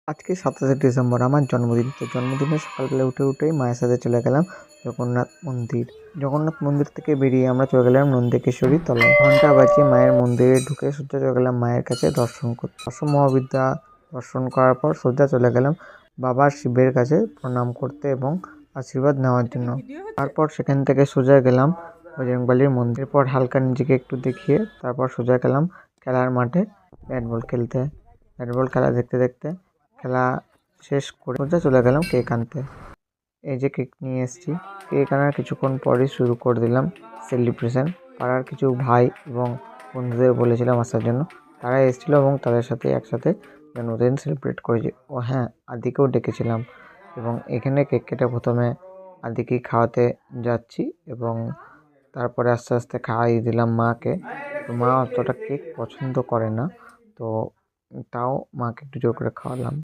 আজকে ২৭শে ডিসেম্বর আমার জন্মদিন। তো জন্মদিনে সকালবেলা উঠেই মায়ের সাথে চলে গেলাম জগন্নাথ মন্দির। জগন্নাথ মন্দির থেকে বেরিয়ে আমরা চলে গেলাম নন্দিকেশ্বরী তলায়। ঘণ্টা বাজিয়ে মায়ের মন্দিরে ঢুকে সোজা চলে গেলাম মায়ের কাছে দর্শন করতে। দশম মহাবিদ্যা দর্শন করার পর সোজা চলে গেলাম বাবা শিবের কাছে প্রণাম করতে এবং আশীর্বাদ নেওয়ার জন্য। তারপর সেখান থেকে সোজা গেলাম বজরংবলীর মন্দির। এরপর হালকা নিজেকে একটু দেখিয়ে তারপর সোজা গেলাম খেলার মাঠে ব্যাট বল খেলতে। ব্যাট বল খেলা দেখতে দেখতে খেলা শেষ করে সোজা চলে গেলাম কেক আনতে। এই যে কেক নিয়ে এসেছি, কেক আনার কিছুক্ষণ পরেই শুরু করে দিলাম সেলিব্রেশন। পাড়ার কিছু ভাই এবং বন্ধুদের বলেছিলাম আসার জন্য, তারা এসেছিলো এবং তাদের সাথে একসাথে জন্মদিন সেলিব্রেট করেছি। ও হ্যাঁ, আদিকেও ডেকেছিলাম এবং এখানে কেক কেটে প্রথমে আদিকেই খাওয়াতে যাচ্ছি এবং তারপরে আস্তে আস্তে খাইয়ে দিলাম মাকে। তো মা অতটা কেক পছন্দ করে না, তো তাও মাকে একটু জোর করে খাওয়ালাম।